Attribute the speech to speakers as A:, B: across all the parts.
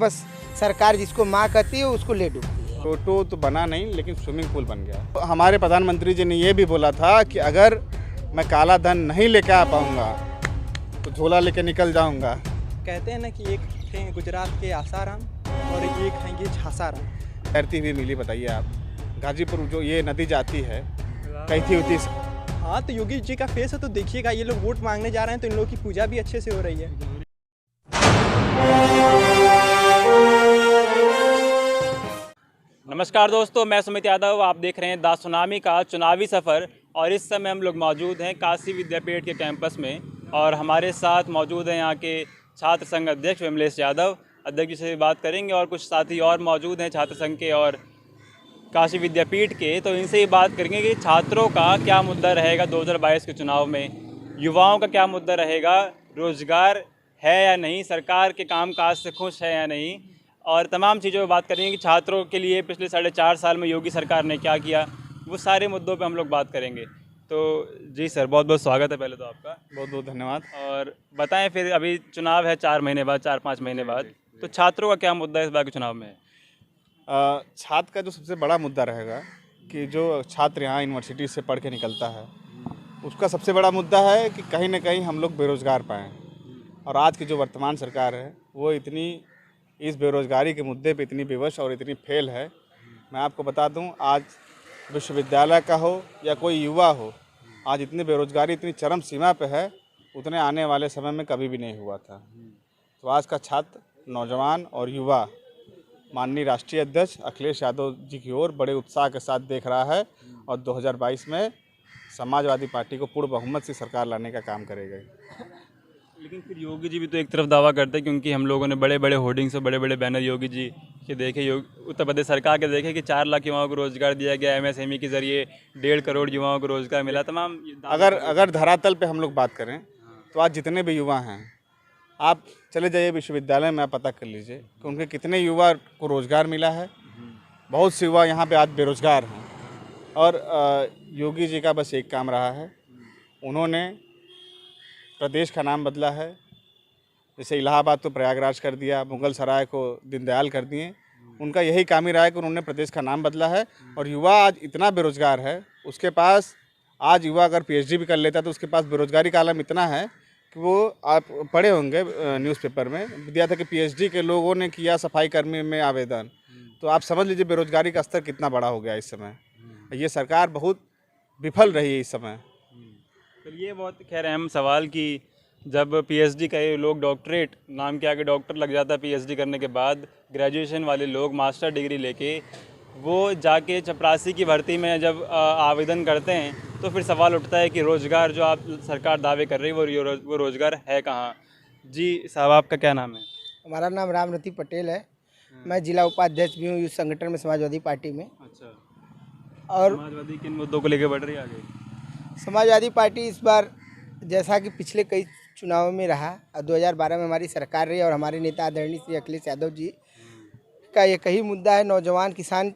A: बस सरकार जिसको माँ कहती है उसको ले डूबती है।
B: टोटो तो बना नहीं, लेकिन स्विमिंग पूल बन गया। तो हमारे प्रधानमंत्री जी ने ये भी बोला था कि अगर मैं काला धन नहीं लेके आ पाऊंगा तो झोला लेके निकल जाऊंगा।
C: कहते हैं ना कि एक थे गुजरात के आसाराम और एक हैं ये झासाराम।
B: तैरती हुई मिली, बताइए आप। गाजीपुर जो ये नदी जाती है कैथी उथी।
C: हाँ, तो योगी जी का फेस है तो देखिएगा, ये लोग वोट मांगने जा रहे हैं तो इन लोगों की पूजा भी अच्छे से हो रही है।
D: नमस्कार दोस्तों, मैं सुमित यादव। आप देख रहे हैं दा सुनामी का चुनावी सफ़र और इस समय हम लोग मौजूद हैं काशी विद्यापीठ के कैंपस में और हमारे साथ मौजूद हैं यहाँ के छात्र संघ अध्यक्ष विमलेश यादव। अध्यक्ष जी से बात करेंगे और कुछ साथी और मौजूद हैं छात्र संघ के और काशी विद्यापीठ के, तो इनसे ही बात करेंगे कि छात्रों का क्या मुद्दा रहेगा 2022 के चुनाव में, युवाओं का क्या मुद्दा रहेगा, रोज़गार है या नहीं, सरकार के कामकाज से खुश है या नहीं, और तमाम चीज़ों पर बात करेंगे कि छात्रों के लिए पिछले 4.5 साल में योगी सरकार ने क्या किया। वो सारे मुद्दों पे हम लोग बात करेंगे। तो जी सर, बहुत बहुत स्वागत है पहले तो आपका।
B: बहुत बहुत धन्यवाद।
D: और बताएं, फिर अभी चुनाव है 4 महीने बाद, 4-5 महीने बाद, तो छात्रों का क्या मुद्दा इस बार के चुनाव में है?
B: छात्र का जो सबसे बड़ा मुद्दा रहेगा कि जो छात्र यहाँ यूनिवर्सिटी से पढ़ के निकलता है उसका सबसे बड़ा मुद्दा है कि कहीं ना कहीं हम लोग बेरोज़गार पाएँ। और आज की जो वर्तमान सरकार है वो इतनी इस बेरोज़गारी के मुद्दे पे इतनी विवश और इतनी फेल है। मैं आपको बता दूं, आज विश्वविद्यालय का हो या कोई युवा हो, आज इतनी बेरोज़गारी इतनी चरम सीमा पे है, उतने आने वाले समय में कभी भी नहीं हुआ था। तो आज का छात्र, नौजवान और युवा माननीय राष्ट्रीय अध्यक्ष अखिलेश यादव जी की ओर बड़े उत्साह के साथ देख रहा है और 2022 में समाजवादी पार्टी को पूर्ण बहुमत से सरकार लाने का काम करेगा।
D: लेकिन फिर योगी जी भी तो एक तरफ दावा करते हैं, क्योंकि हम लोगों ने बड़े बड़े होर्डिंग्स और बड़े बड़े बैनर योगी जी के देखे, उत्तर प्रदेश सरकार के देखे कि 4 लाख युवाओं को रोजगार दिया गया, एमएसएमई के जरिए 1.5 करोड़ युवाओं को रोजगार मिला। तमाम
B: अगर धरातल पे हम लोग बात करें तो आज जितने भी युवा हैं, आप चले जाइए विश्वविद्यालय में, आप पता कर लीजिए कि उनके कितने युवा को रोज़गार मिला है। बहुत से युवा यहाँ पे आज बेरोज़गार हैं और योगी जी का बस एक काम रहा है, उन्होंने प्रदेश का नाम बदला है। जैसे इलाहाबाद को प्रयागराज कर दिया, मुगल सराय को दीनदयाल कर दिए। उनका यही काम ही रहा है कि उन्होंने प्रदेश का नाम बदला है। और युवा आज इतना बेरोज़गार है, उसके पास आज युवा अगर पीएचडी भी कर लेता तो उसके पास बेरोज़गारी का आलम इतना है कि वो, आप पढ़े होंगे न्यूज़पेपर में दिया था कि पीएचडी के लोगों ने किया सफाई कर्मी में आवेदन। तो आप समझ लीजिए बेरोज़गारी का स्तर कितना बड़ा हो गया इस समय। ये सरकार बहुत विफल रही है इस समय।
D: तो ये बहुत खैर अहम सवाल कि जब पीएचडी का ये लोग, डॉक्टरेट नाम के आगे डॉक्टर लग जाता है पीएचडी करने के बाद, ग्रेजुएशन वाले लोग मास्टर डिग्री लेके वो जाके चपरासी की भर्ती में जब आवेदन करते हैं तो फिर सवाल उठता है कि रोज़गार जो आप सरकार दावे कर रही है वो रोज़गार है कहाँ? जी साहब, आपका क्या नाम है?
A: हमारा नाम रामरती पटेल है। मैं जिला उपाध्यक्ष भी हूँ इस संगठन में, समाजवादी पार्टी में।
D: अच्छा,
A: और
D: समाजवादी किन मुद्दों को लेकर बढ़ रही है आगे?
A: समाजवादी पार्टी इस बार, जैसा कि पिछले कई चुनावों में रहा, 2012 में हमारी सरकार रही और हमारे नेता आदरणीय श्री अखिलेश यादव जी का एक ही मुद्दा है, नौजवान, किसान,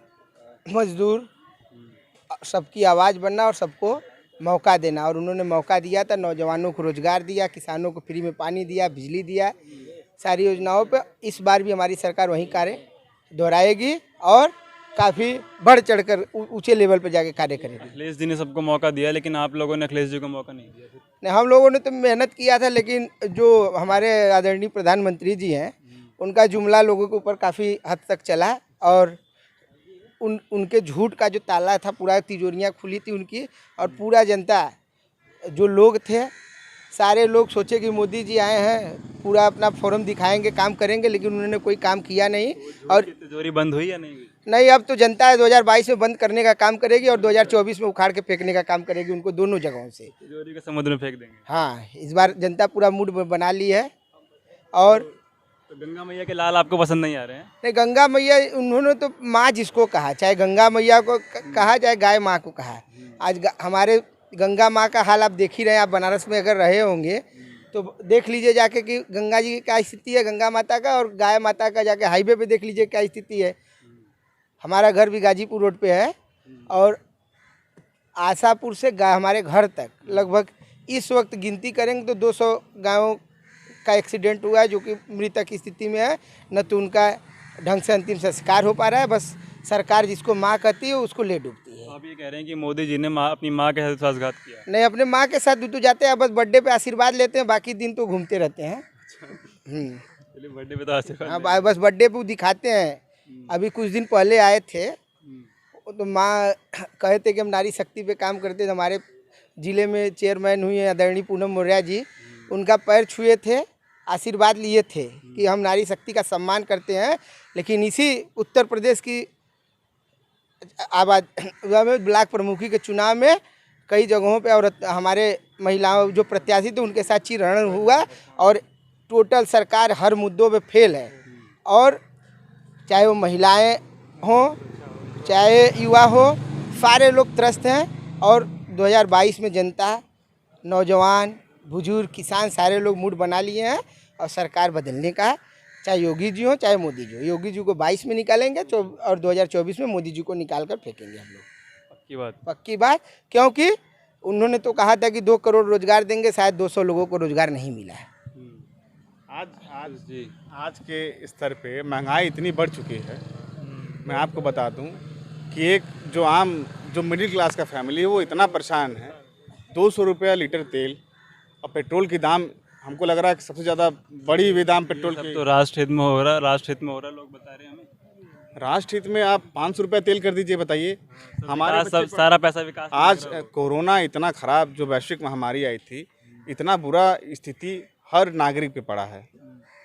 A: मजदूर, सबकी आवाज़ बनना और सबको मौका देना। और उन्होंने मौका दिया था, नौजवानों को रोज़गार दिया, किसानों को फ्री में पानी दिया, बिजली दिया, सारी योजनाओं पे। इस बार भी हमारी सरकार वही कार्य दोहराएगी और काफ़ी बढ़ चढ़कर ऊंचे लेवल पर जाके कार्य करेगी।
D: अखिलेश जी ने सबको मौका दिया, लेकिन आप लोगों ने अखिलेश जी को मौका नहीं दिया।
A: नहीं, हम लोगों ने तो मेहनत किया था, लेकिन जो हमारे आदरणीय प्रधानमंत्री जी हैं उनका जुमला लोगों के ऊपर काफ़ी हद तक चला और उनके झूठ का जो ताला था, पूरा तिजोरियां खुली थी उनकी। और पूरा जनता, जो लोग थे, सारे लोग सोचे कि मोदी जी आए हैं, पूरा अपना फोरम दिखाएंगे, काम करेंगे, लेकिन उन्होंने कोई काम किया नहीं। और
D: तिजोरी बंद हुई या नहीं हुई?
A: नहीं, अब तो जनता 2022 में बंद करने का काम करेगी और 2024 में उखाड़ के फेंकने का काम करेगी उनको, दोनों जगहों से।
D: तिजोरी को समुद्र में फेंक देंगे।
A: हाँ, इस बार जनता पूरा मूड बना ली है। और
D: तो गंगा मैया के लाल आपको पसंद नहीं आ रहे हैं?
A: नहीं, गंगा मैया, उन्होंने तो माँ जिसको कहा, चाहे गंगा मैया को कहा, चाहे गाय माँ को कहा। आज हमारे गंगा माँ का हाल आप देख ही रहे हैं। आप बनारस में अगर रहे होंगे तो देख लीजिए जाके कि गंगा जी की क्या स्थिति है, गंगा माता का, और गाय माता का जाके हाईवे पे देख लीजिए क्या स्थिति है। हमारा घर भी गाजीपुर रोड पे है और आशापुर से हमारे घर तक लगभग इस वक्त गिनती करेंगे तो 200 गायों का एक्सीडेंट हुआ है जो कि मृतक की स्थिति में है, न तो उनका ढंग से अंतिम संस्कार हो पा रहा है। बस सरकार जिसको माँ कहती है उसको ले डूबती है।
D: तो आप ये कह रहे हैं कि मोदी जी ने अपनी माँ के साथ विश्वासघात किया।
A: नहीं, अपने माँ के साथ तो जाते हैं, बस बर्थडे पे आशीर्वाद लेते हैं, बाकी दिन तो घूमते रहते हैं।
D: चलिए बर्थडे पे तो आशीर्वाद
A: हाँ, बस बर्थडे पे दिखाते हैं। अभी कुछ दिन पहले आए थे, तो माँ कहे थे कि हम नारी शक्ति पे काम करते थे। हमारे ज़िले में चेयरमैन हुई हैं आदरणीय पूनम मौर्य जी, उनका पैर छुए थे, आशीर्वाद लिए थे कि हम नारी शक्ति का सम्मान करते हैं। लेकिन इसी उत्तर प्रदेश की ब्लॉक प्रमुखी के चुनाव में कई जगहों पे और हमारे महिलाओं जो प्रत्याशी थे उनके साथ चिरहरण हुआ और टोटल सरकार हर मुद्दों पे फेल है। और चाहे वो महिलाएं हों, चाहे युवा हो, सारे लोग त्रस्त हैं। और 2022 में जनता, नौजवान, बुजुर्ग, किसान सारे लोग मूड बना लिए हैं और सरकार बदलने का है। चाहे योगी जी हो चाहे मोदी जी हो, योगी जी को 22 में निकालेंगे और 2024 में मोदी जी को निकाल कर फेंकेंगे हम लोग। पक्की बात, क्योंकि उन्होंने तो कहा था कि 2 करोड़ रोजगार देंगे, शायद 200 लोगों को रोजगार नहीं मिला है।
B: आज के स्तर पे महंगाई इतनी बढ़ चुकी है, मैं आपको बता दूं कि एक जो मिडिल क्लास का फैमिली है वो इतना परेशान है। 200 रुपया लीटर तेल और पेट्रोल की दाम, हमको लग रहा है कि सबसे ज़्यादा बड़ी हुई दाम पेट्रोल की।
D: तो राष्ट्र हित में हो रहा लोग बता रहे हैं हमें।
B: राष्ट्र हित में आप 500 रुपया तेल कर दीजिए, बताइए। हमारे
D: सब सारा पैसा विकास
B: आज कोरोना इतना खराब, जो वैश्विक महामारी आई थी, इतना बुरा स्थिति हर नागरिक पे पड़ा है,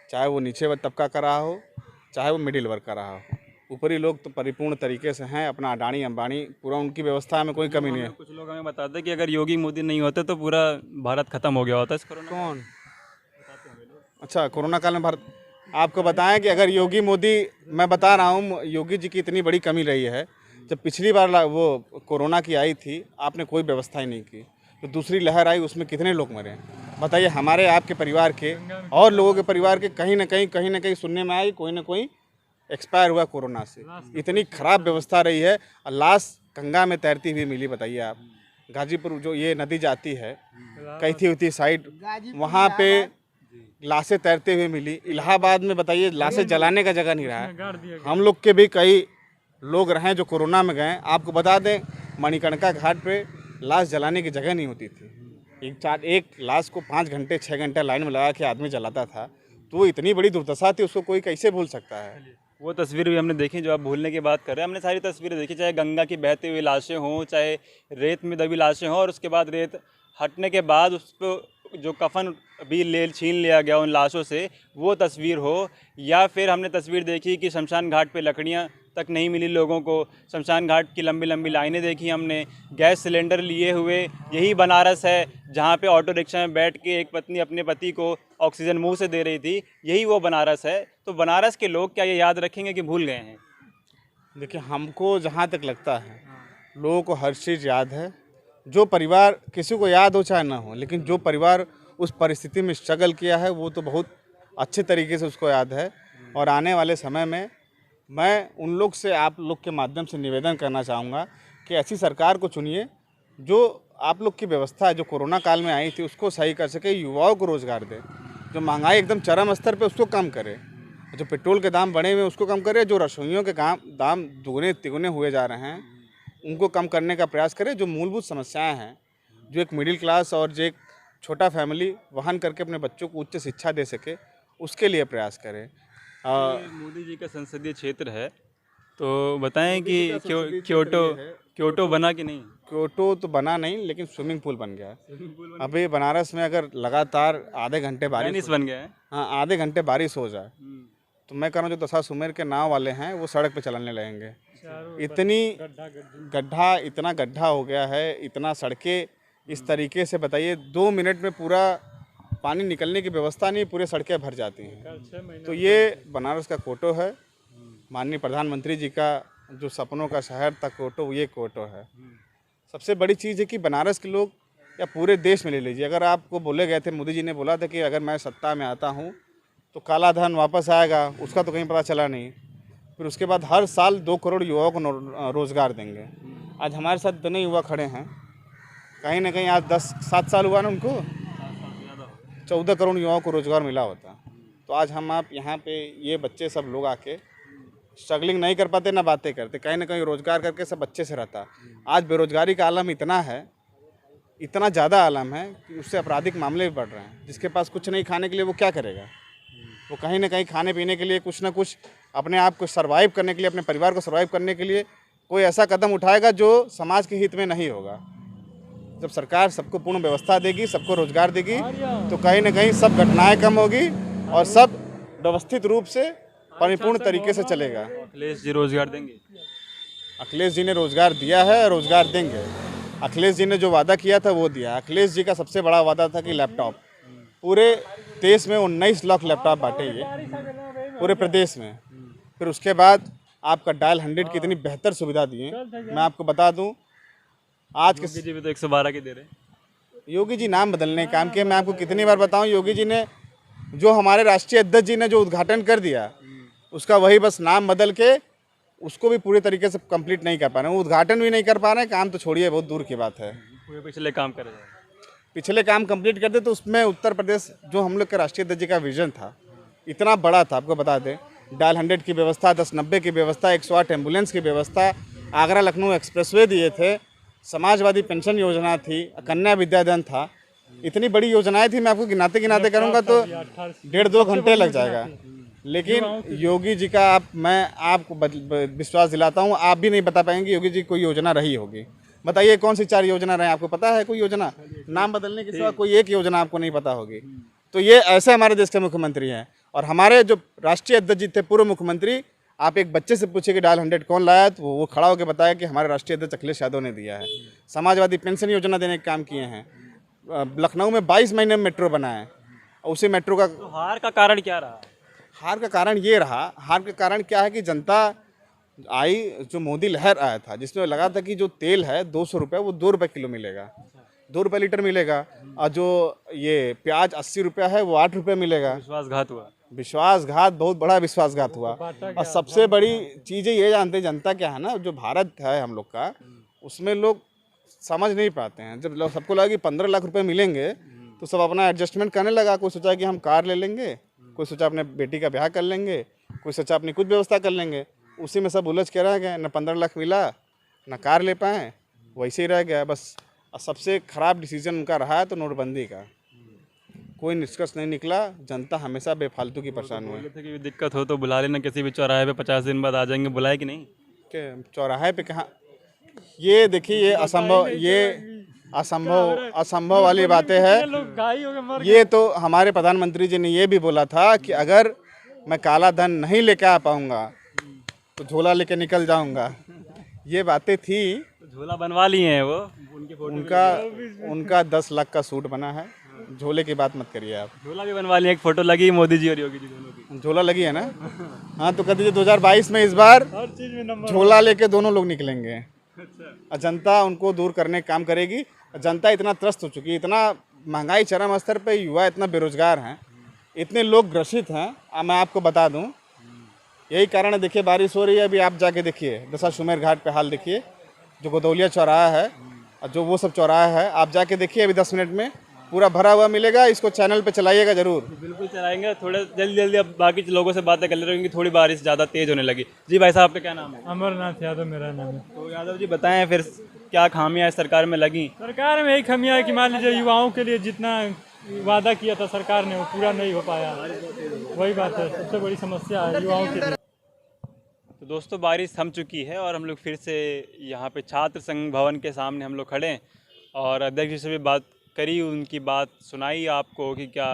B: चाहे वो नीचे तबका का रहा हो, चाहे वो मिडिल वर्ग का रहा हो। ऊपरी लोग तो परिपूर्ण तरीके से हैं, अपना अडानी अंबानी पूरा उनकी व्यवस्था में कोई कमी नहीं है।
D: कुछ लोग हमें बताते कि अगर योगी मोदी नहीं होते तो पूरा भारत खत्म हो गया होता इस कोरोना।
B: कौन? अच्छा, कोरोना काल में भारत, आपको बताएं कि अगर योगी मोदी, मैं बता रहा हूँ योगी जी की इतनी बड़ी कमी रही है। जब पिछली बार वो कोरोना की आई थी, आपने कोई व्यवस्था ही नहीं की, तो दूसरी लहर आई, उसमें कितने लोग मरे बताइए। हमारे आपके परिवार के और लोगों के परिवार के कहीं ना कहीं सुनने में आई कोई ना कोई एक्सपायर हुआ कोरोना से। इतनी खराब व्यवस्था रही है। और लाश गंगा में तैरती हुई मिली, बताइए आप। गाजीपुर जो ये नदी जाती है कैथी साइड, वहाँ पे लाशें तैरते हुए मिली। इलाहाबाद में बताइए, लाशें जलाने का जगह नहीं रहा है। हम लोग के भी कई लोग रहे जो कोरोना में गए। आपको बता दें, मणिकर्णिका घाट पे लाश जलाने की जगह नहीं होती थी। एक लाश को 5 घंटे 6 घंटे लाइन में लगा के आदमी जलाता था, तो वो इतनी बड़ी दुर्दशा थी, उसको कोई कैसे भूल सकता है।
D: वो तस्वीर भी हमने देखी जो आप भूलने की बात कर रहे हैं। हमने सारी तस्वीरें देखी, चाहे गंगा की बहती हुई लाशें हों, चाहे रेत में दबी लाशें हों, और उसके बाद रेत हटने के बाद उसको जो कफन भी छीन लिया गया उन लाशों से, वो तस्वीर हो। या फिर हमने तस्वीर देखी कि शमशान घाट पे लकड़ियाँ तक नहीं मिली लोगों को। शमशान घाट की लंबी लंबी लाइनें देखी हमने। गैस सिलेंडर लिए हुए, यही बनारस है जहाँ पे ऑटो रिक्शा में बैठ के एक पत्नी अपने पति को ऑक्सीजन मुंह से दे रही थी, यही वो बनारस है। तो बनारस के लोग क्या ये याद रखेंगे कि भूल गए हैं?
B: देखिए, हमको जहाँ तक लगता है, लोगों को हर चीज़ याद है। जो परिवार, किसी को याद हो चाहे ना हो, लेकिन जो परिवार उस परिस्थिति में स्ट्रगल किया है, वो तो बहुत अच्छे तरीके से उसको याद है। और आने वाले समय में मैं उन लोग से, आप लोग के माध्यम से निवेदन करना चाहूँगा कि ऐसी सरकार को चुनिए जो आप लोग की व्यवस्था है, जो कोरोना काल में आई थी, उसको सही कर सके, युवाओं को रोज़गार दे, जो महंगाई एकदम चरम स्तर पे उसको कम करे, जो पेट्रोल के दाम बढ़े हुए उसको कम करे, जो रसोइयों के दाम दुगने तिगुने हुए जा रहे हैं उनको कम करने का प्रयास करे। जो मूलभूत समस्याएं हैं, जो एक मिडिल क्लास और जो एक छोटा फैमिली वहन करके अपने बच्चों को उच्च शिक्षा दे सके, उसके लिए प्रयास करें।
D: मोदी जी का संसदीय क्षेत्र है, तो बताएं कि क्योटो बना कि नहीं?
B: क्योटो तो बना नहीं, लेकिन स्विमिंग पूल बन गया है। अभी बनारस में अगर लगातार आधे घंटे बारिश
D: बन गया है,
B: हाँ, आधे घंटे बारिश हो जाए, तो मैं कह रहा हूँ जो दशाश्वमेध के नाव वाले हैं वो सड़क पे चलने लगेंगे। इतना गड्ढा हो गया है, इतना सड़कें इस तरीके से, बताइए 2 मिनट में पूरा पानी निकलने की व्यवस्था नहीं, पूरे सड़कें भर जाती हैं। तो ये बनारस का क्योटो है। माननीय प्रधानमंत्री जी का जो सपनों का शहर था क्योटो, ये क्योटो है। सबसे बड़ी चीज़ है कि बनारस के लोग, या पूरे देश में ले लीजिए, अगर आपको बोले गए थे, मोदी जी ने बोला था कि अगर मैं सत्ता में आता हूँ तो काला धन वापस आएगा, उसका तो कहीं पता चला नहीं। फिर उसके बाद हर साल 2 करोड़ युवाओं को रोज़गार देंगे। आज हमारे साथ इतने युवा खड़े हैं, कहीं ना कहीं आज 7 साल हुआ ना उनको, 14 करोड़ युवाओं को रोज़गार मिला होता। तो आज हम आप यहाँ पे ये बच्चे सब लोग आके स्ट्रगलिंग नहीं कर पाते, ना बातें करते, कहीं ना कहीं रोज़गार करके सब अच्छे से रहता। आज बेरोजगारी का आलम इतना है, इतना ज़्यादा आलम है कि उससे आपराधिक मामले भी बढ़ रहे हैं। जिसके पास कुछ नहीं खाने के लिए वो क्या करेगा? वो कहीं ना कहीं खाने पीने के लिए कुछ ना कुछ अपने आप को सर्वाइव करने के लिए, अपने परिवार को सर्वाइव करने के लिए कोई ऐसा कदम उठाएगा जो समाज के हित में नहीं होगा। जब सरकार सबको पूर्ण व्यवस्था देगी, सबको रोजगार देगी, तो कहीं ना कहीं सब घटनाएं कम होगी और सब व्यवस्थित रूप से परिपूर्ण तरीके से चलेगा।
D: अखिलेश जी रोजगार देंगे?
B: अखिलेश जी ने रोजगार दिया है, रोजगार देंगे। अखिलेश जी ने जो वादा किया था वो दिया। अखिलेश जी का सबसे बड़ा वादा था कि लैपटॉप, पूरे देश में 19 लाख लैपटॉप बांटे ये पूरे प्रदेश में। फिर उसके बाद आपका डायल 100 की इतनी बेहतर सुविधा दी है। मैं आपको बता दूं, आज के
D: योगी जी भी तो 112 की दे रहे हैं।
B: योगी जी नाम बदलने का काम किए। मैं आपको कितनी बार बताऊं, योगी जी ने जो हमारे राष्ट्रीय अध्यक्ष जी ने जो उद्घाटन कर दिया, उसका वही बस नाम बदल के उसको भी पूरे तरीके से कंप्लीट नहीं कर पा रहे हैं। वो उद्घाटन भी नहीं कर पा रहे हैं, काम तो छोड़िए, बहुत दूर की बात है।
D: पूरे पिछले काम कर रहे हैं।
B: पिछले काम कंप्लीट करते तो उसमें उत्तर प्रदेश जो हम लोग के राष्ट्रीय अध्यक्ष जी का विजन था इतना बड़ा था। आपको बता दें, डायल 100 की व्यवस्था, 1090 की व्यवस्था, 108 एम्बुलेंस की व्यवस्था, आगरा लखनऊ एक्सप्रेसवे दिए थे, समाजवादी पेंशन योजना थी, कन्या विद्याधन था, इतनी बड़ी योजनाएं थी। मैं आपको गिनाते गिनाते करूँगा तो 1.5-2 घंटे लग जाएगा। लेकिन योगी जी का मैं आपको विश्वास दिलाता हूँ, आप भी नहीं बता पाएंगे योगी जी कोई योजना रही होगी। बताइए कौन सी 4 योजना रहे? आपको पता है कोई योजना? नाम बदलने के सिवा कोई एक योजना आपको नहीं पता होगी। तो ये ऐसे हमारे देश के मुख्यमंत्री हैं। और हमारे जो राष्ट्रीय अध्यक्ष जी थे, पूर्व मुख्यमंत्री, आप एक बच्चे से पूछिए कि डायल 100 कौन लाया, तो वो खड़ा होकर बताया कि हमारे राष्ट्रीय अध्यक्ष अखिलेश यादव ने दिया है। समाजवादी पेंशन योजना देने का काम किए हैं। लखनऊ में 22 महीने में मेट्रो बना है। उसी मेट्रो का
D: तो हार का कारण क्या रहा?
B: हार का कारण ये रहा, हार का कारण क्या है कि जनता आई, जो मोदी लहर आया था जिसमें लगा था कि जो तेल है 200 रुपये, वो 2 रुपये किलो मिलेगा, 2 रुपये लीटर मिलेगा, और जो ये प्याज 80 रुपया है वो 8 रुपये मिलेगा।
D: विश्वासघात हुआ।
B: विश्वासघात, बहुत बड़ा विश्वासघात हुआ। और सबसे बड़ी चीज़ें ये जानते हैं जनता क्या है ना, जो भारत है हम लोग का, उसमें लोग समझ नहीं पाते हैं। जब लोग सबको लगा कि 15 लाख रुपए मिलेंगे तो सब अपना एडजस्टमेंट करने लगा। कोई सोचा कि हम कार ले लेंगे, कोई सोचा अपने बेटी का ब्याह कर लेंगे, कोई सोचा अपनी कुछ व्यवस्था कर लेंगे। उसी में सब उलझ के रह गए, न 15 लाख मिला, न कार ले पाए, वैसे ही रह गया बस। और सबसे ख़राब डिसीजन उनका रहा है तो नोटबंदी का। कोई निष्कर्ष नहीं निकला, जनता हमेशा बेफालतू की परेशान हुई।
D: बोले थे कि दिक्कत हो तो बुला लेना किसी भी चौराहे पे, 50 दिन बाद आ जाएंगे। बुलाए कि नहीं?
B: के चौराहे पे कहाँ? ये देखिए, ये असंभव, ये असंभव वाली बातें हैं। ये तो हमारे प्रधानमंत्री जी ने ये भी बोला था कि अगर मैं काला धन नहीं लेकर आ पाऊंगा तो झोला लेके निकल जाऊंगा। ये बातें थी।
D: तो झोला बनवा लिए हैं वो, उनके फोटो
B: उनका 10 लाख का सूट बना है। झोले की बात मत करिए आप।
D: झोला भी बनवा लिए, एक फोटो लगी मोदी जी और योगी जी दोनों की।
B: झोला लगी है ना? हाँ, तो कह दीजिए 2022 में इस बार झोला लेके दोनों लोग निकलेंगे। और जनता उनको दूर करने का काम करेगी। जनता इतना त्रस्त हो चुकी है, इतना महंगाई चरम स्तर पे, युवा इतना बेरोजगार हैं, इतने लोग ग्रसित हैं। मैं आपको बता दूं, यही कारण है। देखिए बारिश हो रही है, अभी आप जाके देखिए दशाश्वमेध घाट पे हाल देखिए, जो गोदौलिया चौराहा है और जो वो सब चौराहा है, आप जाके देखिए, अभी 10 मिनट में पूरा भरा हुआ मिलेगा। इसको चैनल पे चलाइएगा जरूर।
D: बिल्कुल चलाएंगे। थोड़े जल्दी जल्दी अब बाकी लोगों से बातें कर ले रहे हैं कि थोड़ी बारिश ज़्यादा तेज होने लगी। जी भाई साहब, आपका क्या नाम है?
E: अमरनाथ यादव मेरा नाम है।
D: तो यादव जी बताएं फिर क्या खामियां इस सरकार में लगी?
E: सरकार में यही खामियां है कि मान लीजिए युवाओं के लिए जितना वादा किया था सरकार ने वो पूरा नहीं हो पाया। वही बात है, सबसे बड़ी समस्या है युवाओं के लिए।
D: तो दोस्तों, बारिश थम चुकी है और हम लोग फिर से यहाँ पे छात्र संघ भवन के सामने हम लोग खड़े हैं और अध्यक्ष जी से भी बात करी, उनकी बात सुनाई आपको कि क्या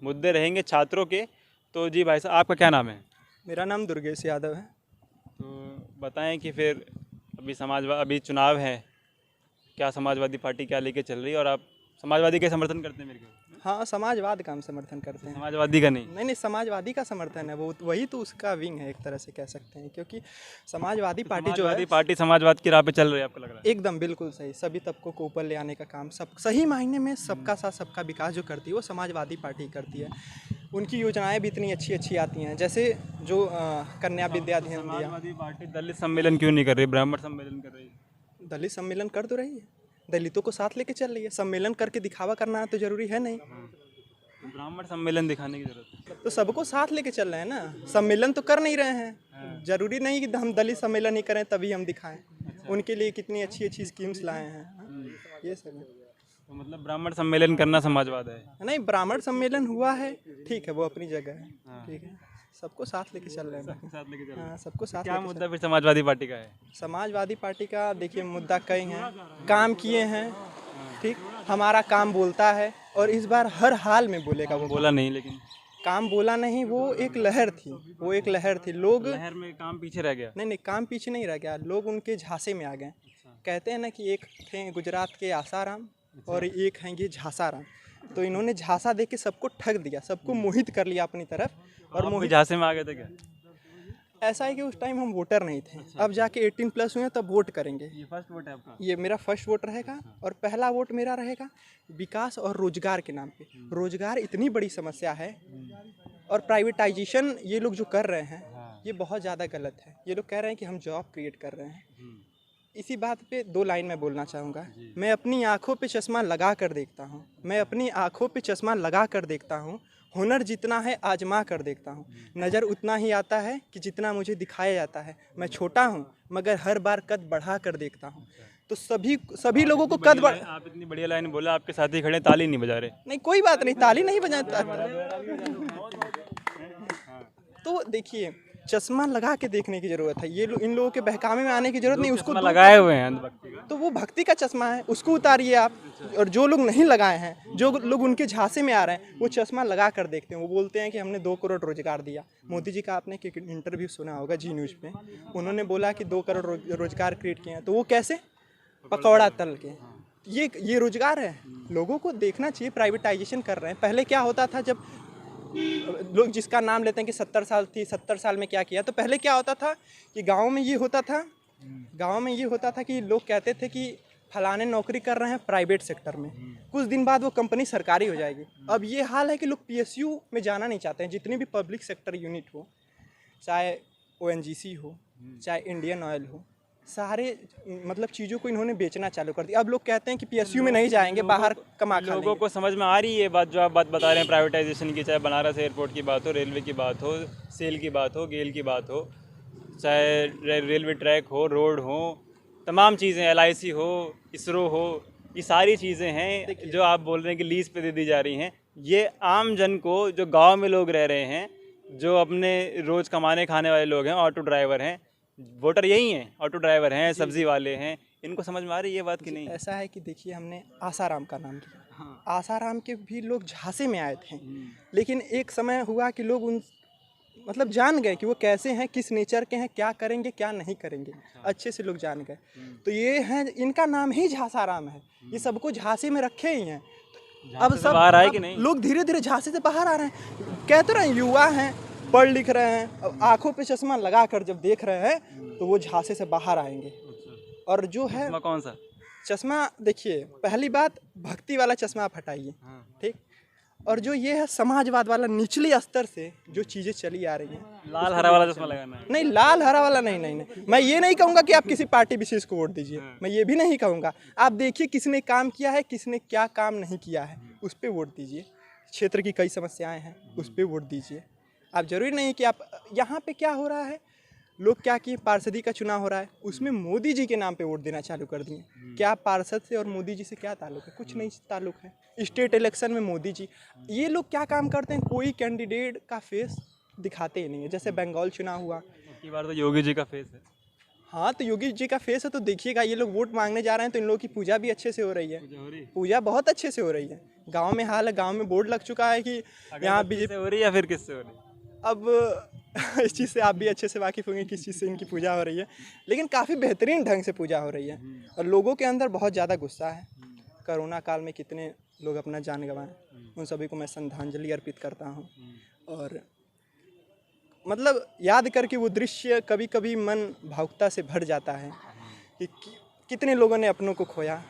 D: मुद्दे रहेंगे छात्रों के। तो जी भाई साहब, आपका क्या नाम है?
C: मेरा नाम दुर्गेश यादव है।
D: तो बताएं कि फिर अभी चुनाव है, क्या समाजवादी पार्टी क्या लेके चल रही है और आप समाजवादी का समर्थन करते हैं? मेरे को
C: हाँ, समाजवाद का हम समर्थन करते हैं।
D: समाजवादी का नहीं?
C: नहीं, समाजवादी का समर्थन है, वो वही तो उसका विंग है एक तरह से कह सकते हैं। क्योंकि समाजवादी पार्टी जो है,
D: पार्टी समाजवाद की राह पे चल रही है, आपको लग रहा है?
C: एकदम बिल्कुल सही, सभी तबकों को ऊपर ले आने का काम, सब सही मायने में सबका साथ सबका विकास जो करती है वो समाजवादी पार्टी करती है। उनकी योजनाएं भी इतनी अच्छी अच्छी आती हैं, जैसे जो कन्या विद्याधन दिया।
D: समाजवादी पार्टी दलित सम्मेलन क्यों नहीं कर रही, ब्राह्मण सम्मेलन कर रही है?
C: दलित सम्मेलन कर तो रही है, दलितों को साथ लेके चल रही है। सम्मेलन करके दिखावा करना तो जरूरी है नहीं।
D: तो ब्राह्मण सम्मेलन दिखाने की जरूरत है।
C: तो सबको साथ लेके चल रहे हैं ना, सम्मेलन तो कर नहीं रहे हैं। जरूरी नहीं कि हम दलित सम्मेलन ही करें तभी हम दिखाएं। उनके लिए कितनी अच्छी अच्छी स्कीम्स लाए हैं, ये सब है।
D: तो मतलब ब्राह्मण सम्मेलन करना समाजवाद है।
C: नहीं, ब्राह्मण सम्मेलन हुआ है, ठीक है, वो अपनी जगह है, ठीक है, सबको साथ लेके चल रहे हैं।
D: साथ लेके चल
C: हाँ, सबको साथ
D: क्या
C: लेके
D: मुद्दा फिर समाजवादी पार्टी का है?
C: समाजवादी पार्टी का देखिए मुद्दा कई हैं, काम किए हैं, ठीक, हमारा काम बोलता है और इस बार हर हाल में बोलेगा। वो
D: बोला नहीं, लेकिन
C: काम बोला नहीं, वो एक लहर थी, वो एक लहर थी। लोग
D: लहर में काम पीछे रह गया।
C: नहीं, काम पीछे नहीं रह गया, लोग उनके झांसे में आ गए। कहते हैं ना कि एक थे गुजरात के आसाराम और एक हैं ये झांसाराम, तो इन्होंने झांसा दे के सबको ठग दिया, सबको मोहित कर लिया अपनी तरफ। और
D: आप भी
C: मोहित
D: झांसे में आ गए थे क्या?
C: ऐसा है कि उस टाइम हम वोटर नहीं थे, अब जाके 18+ हुए हैं तब वोट करेंगे।
D: ये फर्स्ट वोट है आपका?
C: ये मेरा फर्स्ट वोट रहेगा और पहला वोट मेरा रहेगा विकास और रोजगार के नाम पे। रोजगार इतनी बड़ी समस्या है और प्राइवेटाइजेशन ये लोग जो कर रहे हैं ये बहुत ज़्यादा गलत है। ये लोग कह रहे हैं कि हम जॉब क्रिएट कर रहे हैं। इसी बात पे 2 लाइन में बोलना चाहूँगा। मैं अपनी आँखों पे चश्मा लगा कर देखता हूँ, मैं अपनी आँखों पे चश्मा लगा कर देखता हूँ। हुनर जितना है आजमा कर देखता हूँ, नज़र उतना ही आता है कि जितना मुझे दिखाया जाता है। मैं छोटा हूँ मगर हर बार कद बढ़ा कर देखता हूँ। तो सभी लोगों को कद बढ़।
D: आप इतनी बढ़िया लाइन बोला, आपके साथी खड़े ताली नहीं बजा रहे।
C: नहीं, कोई बात नहीं, ताली नहीं बजाता। तो देखिए, चश्मा लगा के देखने की जरूरत है। ये इन लोगों के बहकावे में आने की जरूरत नहीं। उसको
D: लगाए हुए हैं अंधभक्ति का।
C: तो वो भक्ति का चश्मा है, उसको उतारिए आप। और जो लोग नहीं लगाए हैं, जो लोग उनके झांसे में आ रहे हैं, वो चश्मा लगा कर देखते हैं। वो बोलते हैं कि हमने 2 करोड़ रोजगार दिया। मोदी जी का आपने इंटरव्यू सुना होगा जी न्यूज़ पे, उन्होंने बोला कि 2 करोड़ रोजगार क्रिएट किए हैं। तो वो कैसे? पकौड़ा तल के। ये रोजगार है। लोगों को देखना चाहिए, प्राइवेटाइजेशन कर रहे हैं। पहले क्या होता था, जब लोग जिसका नाम लेते हैं कि 70 साल थी, 70 साल में क्या किया, तो पहले क्या होता था कि गाँव में ये होता था कि लोग कहते थे कि फलाने नौकरी कर रहे हैं प्राइवेट सेक्टर में, कुछ दिन बाद वो कंपनी सरकारी हो जाएगी। अब ये हाल है कि लोग PSU में जाना नहीं चाहते हैं। जितनी भी पब्लिक सेक्टर यूनिट हो, चाहे ONGC हो, चाहे इंडियन ऑयल हो, सारे मतलब चीज़ों को इन्होंने बेचना चालू कर दिया। अब लोग कहते हैं कि PSU में नहीं जाएंगे, बाहर कमा खा लेंगे।
D: लोगों को समझ में आ रही है बात, जो आप बात बता रहे हैं प्राइवेटाइजेशन की, चाहे बनारस एयरपोर्ट की बात हो, रेलवे की बात हो, सेल की बात हो, गेल की बात हो, चाहे रेलवे ट्रैक हो, रोड हो, तमाम चीज़ें, LIC हो, इसरो हो, ये सारी चीज़ें हैं जो आप बोल रहे हैं कि लीज पे दे दी जा रही हैं। ये आम जन को, जो गाँव में लोग रह रहे हैं, जो अपने रोज़ कमाने खाने वाले लोग हैं, ऑटो ड्राइवर हैं, वोटर यही हैं, ऑटो ड्राइवर हैं, सब्जी वाले हैं, इनको समझ में आ रही है ये बात कि नहीं?
C: ऐसा है कि देखिए, हमने आसाराम का नाम लिया। आसाराम के भी लोग झांसे में आए थे, लेकिन एक समय हुआ कि लोग उन मतलब जान गए कि वो कैसे हैं, किस नेचर के हैं, क्या करेंगे क्या नहीं करेंगे, अच्छे से लोग जान गए। तो ये हैं, इनका नाम ही झांसाराम है। ये सबको झांसे में रखे ही हैं। अब सब
D: बाहर आए कि नहीं?
C: लोग धीरे धीरे झांसे से बाहर आ रहे हैं। कहते रहे युवा हैं, पढ़ लिख रहे हैं, अब आंखों पे चश्मा लगा कर जब देख रहे हैं तो वो झांसे से बाहर आएंगे। और जो है
D: चश्मा कौन सा?
C: चश्मा, देखिए पहली बात, भक्ति वाला चश्मा आप हटाइए, ठीक। और जो ये है समाजवाद वाला, निचले स्तर से जो चीज़ें चली आ रही हैं,
D: लाल हरा वाला चश्मा लगाना है।
C: नहीं, लाल हरा वाला नहीं। मैं ये नहीं कहूँगा कि आप किसी पार्टी विशेष को वोट दीजिए, मैं ये भी नहीं कहूँगा। आप देखिए किसने काम किया है, किसने क्या काम नहीं किया है, उस पर वोट दीजिए। क्षेत्र की कई समस्याएं हैं, उस पर वोट दीजिए। आप जरूरी नहीं कि आप, यहाँ पे क्या हो रहा है, लोग क्या किए, पार्षदी का चुनाव हो रहा है, उसमें मोदी जी के नाम पे वोट देना चालू कर दिए। क्या पार्षद से और मोदी जी से क्या ताल्लुक है? कुछ नहीं ताल्लुक है। स्टेट इलेक्शन में मोदी जी, ये लोग क्या काम करते हैं, कोई कैंडिडेट का फेस दिखाते ही नहीं है। जैसे बंगाल चुनाव हुआ,
D: की बार तो योगी जी का फेस है।
C: हाँ, तो योगी जी का फेस है, तो देखिएगा ये लोग वोट मांगने जा रहे हैं तो इन लोगों की पूजा भी अच्छे से हो रही है। पूजा बहुत अच्छे से हो रही है। गाँव में हाल है, गाँव में बोर्ड लग चुका है कि यहाँ बीजेपी
D: हो रही है या फिर किससे हो रही है?
C: अब इस चीज़ से आप भी अच्छे से वाकिफ़ होंगे किस चीज़ से इनकी पूजा हो रही है, लेकिन काफ़ी बेहतरीन ढंग से पूजा हो रही है। और लोगों के अंदर बहुत ज़्यादा गुस्सा है। कोरोना काल में कितने लोग अपना जान गंवाए, उन सभी को मैं श्रद्धांजलि अर्पित करता हूँ। और मतलब याद करके वो दृश्य कभी कभी मन भावुकता से भर जाता है कि कितने लोगों ने अपनों को खोया,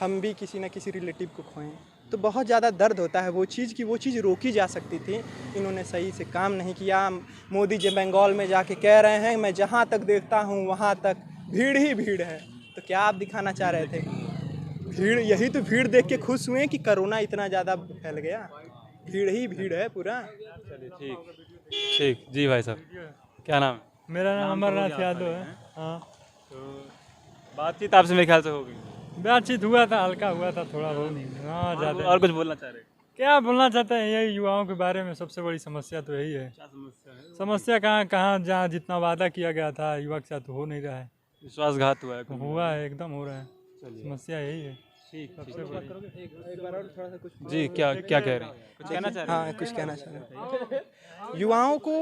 C: हम भी किसी न किसी रिलेटिव को खोएं, तो बहुत ज़्यादा दर्द होता है। वो चीज़ रोकी जा सकती थी, इन्होंने सही से काम नहीं किया। मोदी जी बंगाल में जाके कह रहे हैं, मैं जहाँ तक देखता हूँ वहाँ तक भीड़ ही भीड़ है। तो क्या आप दिखाना चाह रहे थे? भीड़, यही तो भीड़ देख के खुश हुए कि कोरोना इतना ज़्यादा फैल गया। भीड़ ही भीड़ है पूरा।
D: चलिए ठीक ठीक जी भाई साहब, क्या नाम है?
E: मेरा नाम अमरनाथ यादव है। हाँ,
D: तो बातचीत आपसे मेरे ख्याल से हो गई,
E: बातचीत हुआ था, हल्का हुआ था थोड़ा बहुत। हाँ, ज़्यादा
D: और कुछ बोलना चाह रहे हैं?
E: क्या बोलना चाहते हैं, यही युवाओं के बारे में सबसे बड़ी समस्या तो यही है।
D: क्या समस्या है?
E: समस्या कहाँ जहाँ जितना वादा किया गया था युवा के साथ हो नहीं रहा है।
D: विश्वासघात हुआ है कुछ?
E: हुआ है, एकदम हो रहा है। समस्या यही है।
D: ठीक
E: सबसे बड़ी
C: एक बार और थोड़ा सा कुछ
D: जी, क्या क्या कह रहे हैं? कुछ कहना चाह रहे हैं?
C: हाँ, कुछ कहना चाह रहे हैं। युवाओं को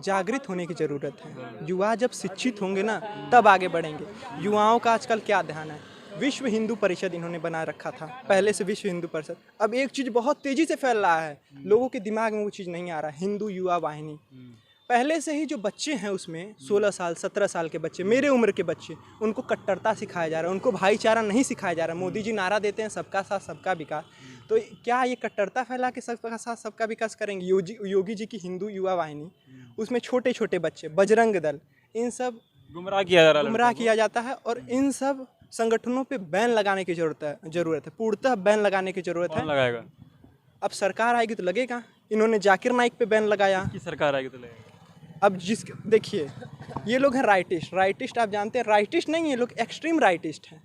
C: जागृत होने की ज़रूरत है। युवा जब शिक्षित होंगे ना तब आगे बढ़ेंगे। युवाओं का आजकल क्या ध्यान है, विश्व हिंदू परिषद इन्होंने बना रखा था, पहले से विश्व हिंदू परिषद। अब एक चीज़ बहुत तेज़ी से फैल रहा है, लोगों के दिमाग में वो चीज़ नहीं आ रहा है, हिंदू युवा वाहिनी। पहले से ही जो बच्चे हैं उसमें 16 साल 17 साल के बच्चे, मेरे उम्र के बच्चे, उनको कट्टरता सिखाया जा रहा है, उनको भाईचारा नहीं सिखाया जा रहा है। मोदी जी नारा देते हैं सबका साथ सबका विकास, तो क्या ये कट्टरता फैला के सबका साथ सबका विकास करेंगे? योगी जी की हिंदू युवा वाहिनी, उसमें छोटे छोटे बच्चे, बजरंग दल, इन सब
D: गुमराह किया जा रहा है
C: गुमराह किया जाता है। और इन सब संगठनों पे बैन लगाने की ज़रूरत है, पूर्णतः बैन लगाने की ज़रूरत
D: कौन
C: है।
D: लगाएगा?
C: अब सरकार आएगी तो लगेगा। इन्होंने जाकिर नाइक पे बैन लगाया।
D: की सरकार आएगी तो लगेगा।
C: अब देखिए, ये लोग हैं राइटिस्ट आप जानते हैं, राइटिस्ट नहीं, ये लोग एक्सट्रीम राइटिस्ट हैं।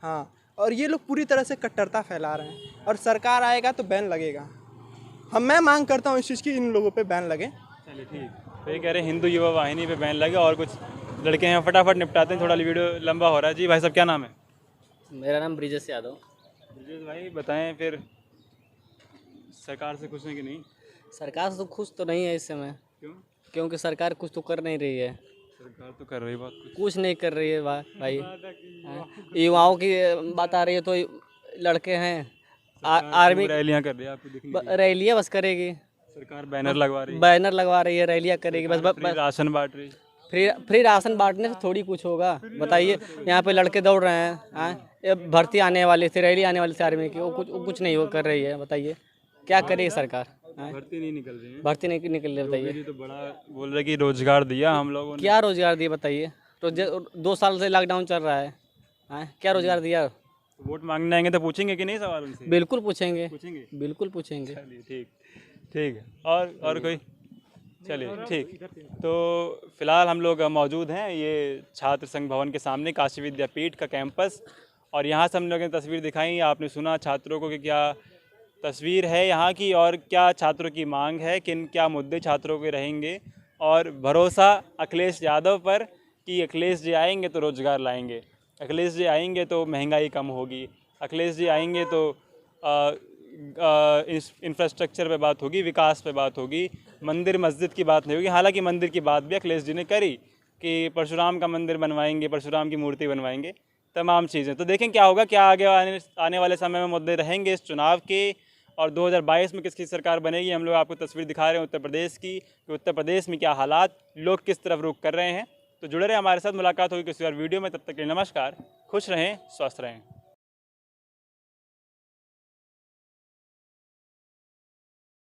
C: हाँ, और ये लोग पूरी तरह से कट्टरता फैला रहे हैं, और सरकार आएगा तो बैन लगेगा। मैं मांग करता हूँ इस चीज़ की, इन लोगों पे बैन लगे।
D: चलिए ठीक, तो ये कह रहे हैं हिंदू युवा वाहिनी पे बैन लगे, और कुछ लड़के हैं फटाफट निपटाते हैं, थोड़ा वीडियो लंबा हो रहा है। जी भाई साहब, क्या नाम है?
F: मेरा नाम ब्रिजेश यादव।
D: ब्रजेश भाई बताएं, फिर सरकार से खुश हैं कि नहीं?
F: सरकार से तो खुश तो नहीं है इस समय,
D: क्यों?
F: क्योंकि सरकार कुछ तो कर नहीं रही है,
D: सरकार तो कर रही बात कुछ।
F: कुछ नहीं कर रही है भाई। हाँ, युवाओं की बात आ रही है तो लड़के हैं आर्मी
D: रैलियां कर रही है, आपको दिखनी चाहिए।
F: रैलियाँ बस करेगी,
D: सरकार बैनर लगवा रही है,
F: बैनर लगवा रही है, रैलियाँ करेगी बस।
D: फ्री राशन बांट रही है।
F: फ्री राशन बांटने से थोड़ी कुछ होगा, बताइए। यहाँ पे लड़के दौड़ रहे हैं, हाँ, ये भर्ती आने वाली थी, रैली आने वाली थी आर्मी की, वो कुछ नहीं वो कर रही है, बताइए क्या करेगी सरकार? हाँ?
D: भर्ती नहीं निकल रही है।
F: भर्ती नहीं निकल रही, बताइए
D: ये तो बड़ा बोल रहे कि रोजगार दिया हम लोगों ने।
F: क्या रोजगार दिए बताइए? तो 2 साल से लॉकडाउन चल रहा है, हाँ, क्या रोजगार दिया?
D: वोट मांगने आएंगे तो पूछेंगे कि नहीं सवाल उनसे?
F: बिल्कुल पूछेंगे,
D: पूछेंगे।
F: बिल्कुल पूछेंगे।
D: चलिए ठीक, ठीक है। और कोई? चलिए ठीक। तो फिलहाल हम लोग मौजूद हैं ये छात्र संघ भवन के सामने, काशी विद्यापीठ का कैंपस, और यहाँ से हम लोगों ने तस्वीर दिखाई। आपने सुना छात्रों को कि क्या तस्वीर है यहाँ की, और क्या छात्रों की मांग है, क्या मुद्दे छात्रों के रहेंगे, और भरोसा अखिलेश यादव पर कि अखिलेश जी आएंगे तो रोज़गार लाएंगे, अखिलेश जी आएंगे तो महंगाई कम होगी, अखिलेश जी आएंगे तो इंफ्रास्ट्रक्चर पे बात होगी, विकास पे बात होगी, मंदिर मस्जिद की बात नहीं होगी। हालांकि मंदिर की बात भी अखिलेश जी ने करी कि परशुराम का मंदिर बनवाएंगे, परशुराम की मूर्ति बनवाएंगे, तमाम चीज़ें। तो देखें क्या होगा, क्या आगे आने वाले समय में मुद्दे रहेंगे इस चुनाव के, और 2022 में किसकी सरकार बनेगी। हम लोग आपको तस्वीर दिखा रहे हैं उत्तर प्रदेश की, कि उत्तर प्रदेश में क्या हालात, लोग किस तरफ रुख कर रहे हैं। तो जुड़े रहे हमारे साथ, मुलाकात होगी किसी और वीडियो में। तब तक के लिए नमस्कार, खुश रहें, स्वस्थ रहें।